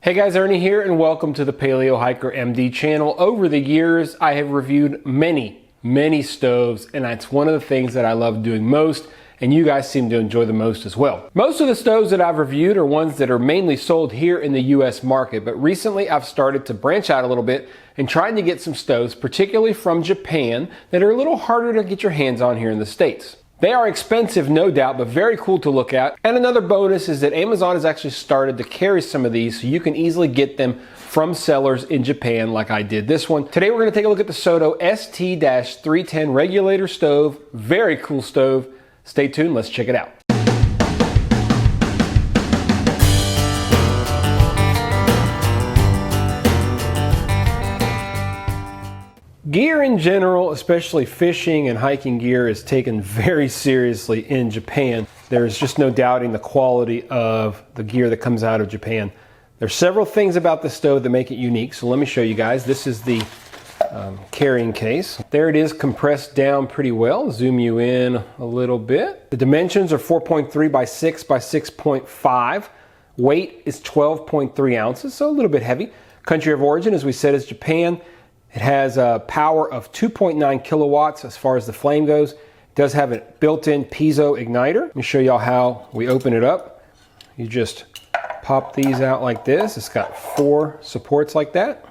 Hey guys, Ernie here and welcome to the Paleo Hiker MD channel. Over the years, I have reviewed many stoves, and that's one of the things that I love doing most, and you guys seem to enjoy the most as well. Most of the stoves that I've reviewed are ones that are mainly sold here in the US market, but recently I've started to branch out a little bit and trying to get some stoves, particularly from Japan, that are a little harder to get your hands on here in the States. They are expensive, no doubt, but very cool to look at. And another bonus is that Amazon has actually started to carry some of these, so you can easily get them from sellers in Japan like I did this one. Today we're going to take a look at the Soto ST-310 regulator stove. Very cool stove. Stay tuned, let's check it out. Gear in general, especially fishing and hiking gear, is taken very seriously in Japan. There's just no doubting the quality of the gear that comes out of Japan. There's several things about the stove that make it unique, so let me show you guys. This is the carrying case. There it is, compressed down pretty well. Zoom you in a little bit. The dimensions are 4.3 by 6 by 6.5. Weight is 12.3 ounces, so a little bit heavy. Country of origin, as we said, is Japan. It has a power of 2.9 kilowatts as far as the flame goes. It does have a built-in piezo igniter. Let me show y'all how we open it up. You just pop these out like this. It's got 4 supports like that.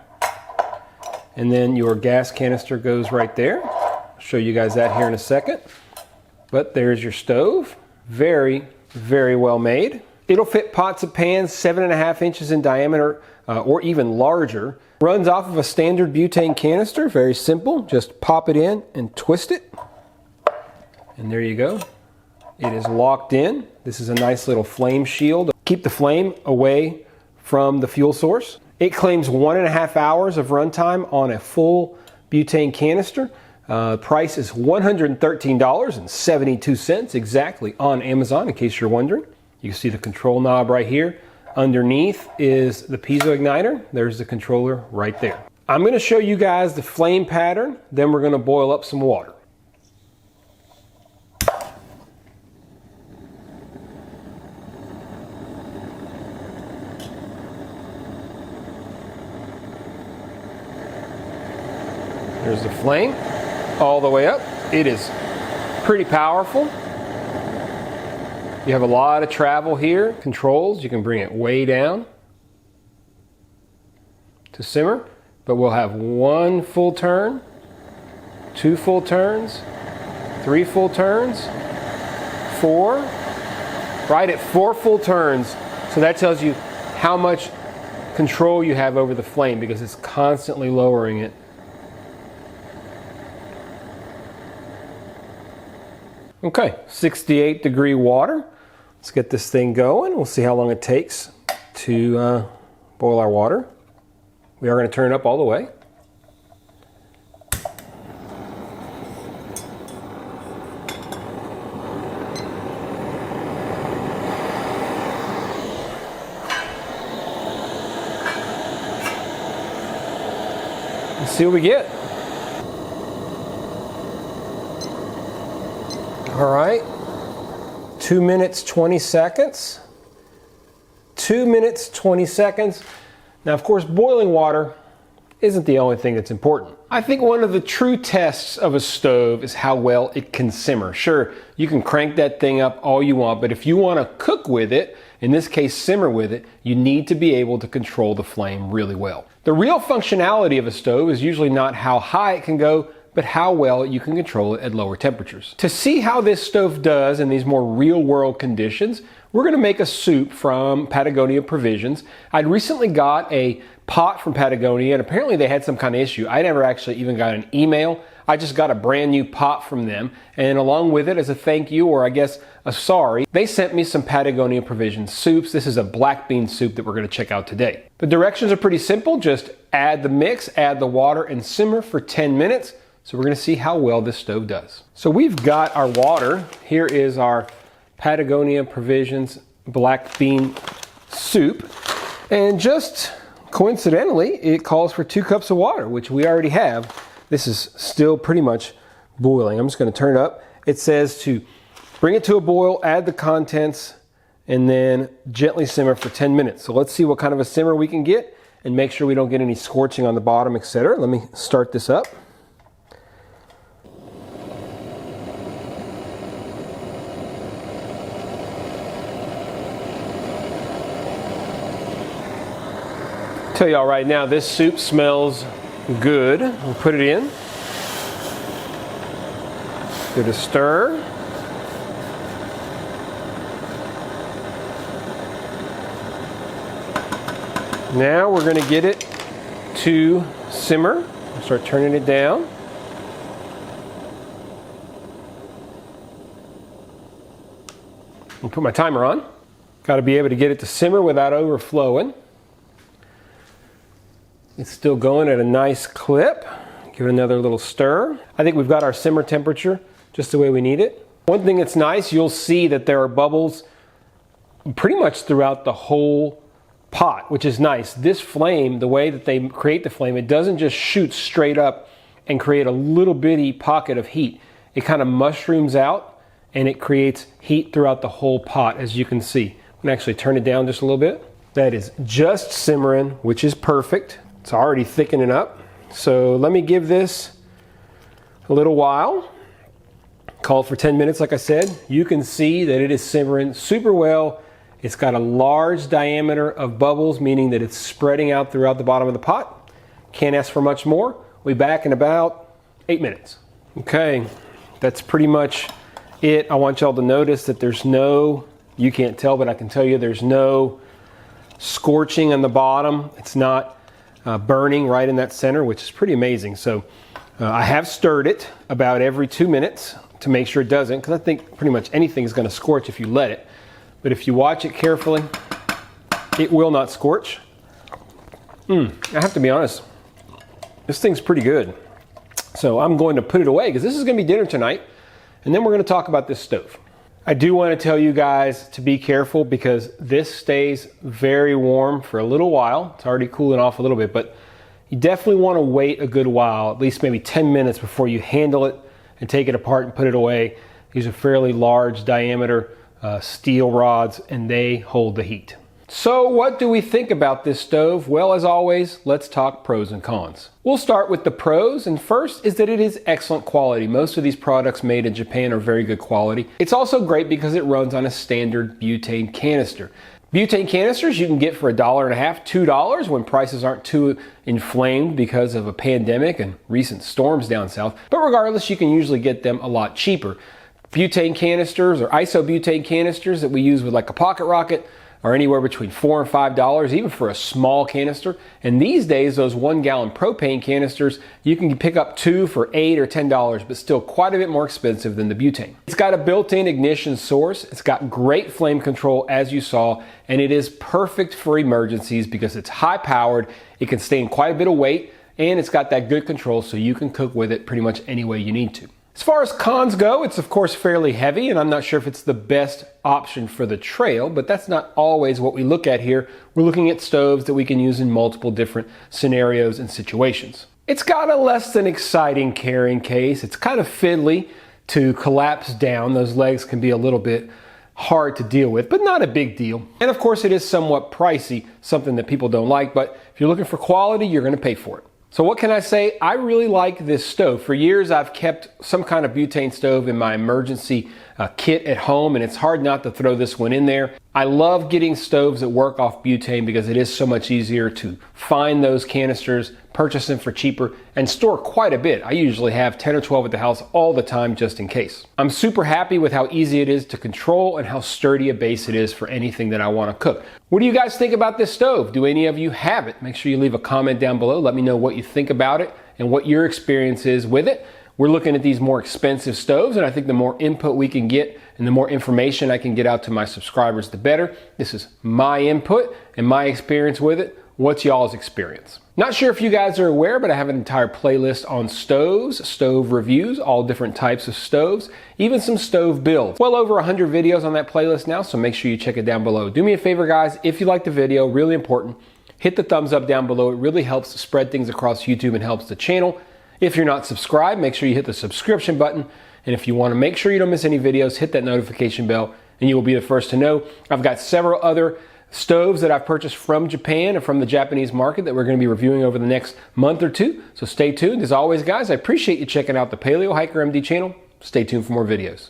And then your gas canister goes right there. I'll show you guys that here in a second. But there's your stove. Very, very well made. It'll fit pots and pans 7.5 inches in diameter or even larger. Runs off of a standard butane canister, very simple. Just pop it in and twist it. And there you go. It is locked in. This is a nice little flame shield. Keep the flame away from the fuel source. It claims 1.5 hours of runtime on a full butane canister. Price is $113.72 exactly on Amazon, in case you're wondering. You can see the control knob right here. Underneath is the piezo igniter. There's the controller right there. I'm going to show you guys the flame pattern, then we're going to boil up some water. There's the flame all the way up. It is pretty powerful. You have a lot of travel here. Controls, you can bring it way down to simmer, but we'll have 1 full turn, 2 full turns, 3 full turns, 4, right at 4 full turns. So that tells you how much control you have over the flame because it's constantly lowering it. Okay, 68 degree water. Let's get this thing going. We'll see how long it takes to boil our water. We are going to turn it up all the way. Let's see what we get. All right. 2 minutes, 20 seconds. 2 minutes, 20 seconds. Now, of course, boiling water isn't the only thing that's important. I think one of the true tests of a stove is how well it can simmer. Sure, you can crank that thing up all you want, but if you want to cook with it, in this case simmer with it, you need to be able to control the flame really well. The real functionality of a stove is usually not how high it can go, but how well you can control it at lower temperatures. To see how this stove does in these more real-world conditions, we're going to make a soup from Patagonia Provisions. I'd recently got a pot from Patagonia, and apparently they had some kind of issue. I never actually even got an email. I just got a brand new pot from them, and along with it, as a thank you, or I guess a sorry, they sent me some Patagonia Provisions soups. This is a black bean soup that we're going to check out today. The directions are pretty simple. Just add the mix, add the water, and simmer for 10 minutes. So we're going to see how well this stove does. So we've got our water. Here is our Patagonia Provisions black bean soup. And just coincidentally, it calls for 2 cups of water, which we already have. This is still pretty much boiling. I'm just going to turn it up. It says to bring it to a boil, add the contents, and then gently simmer for 10 minutes. So let's see what kind of a simmer we can get and make sure we don't get any scorching on the bottom, etc. Let me start this up. Tell y'all right now, this soup smells good. We'll put it in. Give it a stir. Now we're going to get it to simmer. Start turning it down. I'll put my timer on. Got to be able to get it to simmer without overflowing. It's still going at a nice clip. Give it another little stir. I think we've got our simmer temperature just the way we need it. One thing that's nice, you'll see that there are bubbles pretty much throughout the whole pot, which is nice. This flame, the way that they create the flame, it doesn't just shoot straight up and create a little bitty pocket of heat. It kind of mushrooms out and it creates heat throughout the whole pot, as you can see. I'm gonna actually turn it down just a little bit. That is just simmering, which is perfect. It's already thickening up. So let me give this a little while. Called for 10 minutes, like I said. You can see that it is simmering super well. It's got a large diameter of bubbles, meaning that it's spreading out throughout the bottom of the pot. Can't ask for much more. We'll be back in about 8 minutes. Okay, that's pretty much it. I want y'all to notice that there's no, you can't tell, but I can tell you there's no scorching on the bottom. It's not burning right in that center, which is pretty amazing. So I have stirred it about every 2 minutes to make sure it doesn't, because I think pretty much anything is going to scorch if you let it. But if you watch it carefully, it will not scorch. I have to be honest, this thing's pretty good. So I'm going to put it away because this is going to be dinner tonight, and then we're going to talk about this stove. I do want to tell you guys to be careful because this stays very warm for a little while. It's already cooling off a little bit, but you definitely want to wait a good while, at least maybe 10 minutes before you handle it and take it apart and put it away. These are fairly large diameter steel rods, and they hold the heat. So what do we think about this stove? Well, as always, let's talk pros and cons. We'll start with the pros, and first is that it is excellent quality. Most of these products made in Japan are very good quality. It's also great because it runs on a standard butane canister. Butane canisters you can get for $1.50, $2 when prices aren't too inflamed because of a pandemic and recent storms down south. But regardless, you can usually get them a lot cheaper. Butane canisters or isobutane canisters that we use with like a pocket rocket are anywhere between $4 and $5, even for a small canister. And these days, those 1 gallon propane canisters, you can pick up 2 for $8 or $10, but still quite a bit more expensive than the butane. It's got a built-in ignition source. It's got great flame control, as you saw, and it is perfect for emergencies because it's high powered. It can sustain quite a bit of weight, and it's got that good control so you can cook with it pretty much any way you need to. As far as cons go, it's of course fairly heavy, and I'm not sure if it's the best option for the trail, but that's not always what we look at here. We're looking at stoves that we can use in multiple different scenarios and situations. It's got a less than exciting carrying case. It's kind of fiddly to collapse down. Those legs can be a little bit hard to deal with, but not a big deal. And of course it is somewhat pricey, something that people don't like, but if you're looking for quality, you're going to pay for it. So what can I say? I really like this stove. For years, I've kept some kind of butane stove in my emergency kit at home, and it's hard not to throw this one in there. I love getting stoves that work off butane because it is so much easier to find those canisters, purchase them for cheaper, and store quite a bit. I usually have 10 or 12 at the house all the time just in case. I'm super happy with how easy it is to control and how sturdy a base it is for anything that I want to cook. What do you guys think about this stove? Do any of you have it? Make sure you leave a comment down below. Let me know what you think about it and what your experience is with it. We're looking at these more expensive stoves, and I think the more input we can get and the more information I can get out to my subscribers, the better. This is my input and my experience with it. What's y'all's experience? Not sure if you guys are aware, but I have an entire playlist on stoves, stove reviews, all different types of stoves, even some stove builds. Well over 100 videos on that playlist now, so make sure you check it down below. Do me a favor, guys, if you like the video, really important, hit the thumbs up down below. It really helps spread things across YouTube and helps the channel. If you're not subscribed, make sure you hit the subscription button. And if you want to make sure you don't miss any videos, hit that notification bell and you will be the first to know. I've got several other stoves that I've purchased from Japan and from the Japanese market that we're going to be reviewing over the next month or two. So stay tuned. As always, guys, I appreciate you checking out the Paleo Hiker MD channel. Stay tuned for more videos.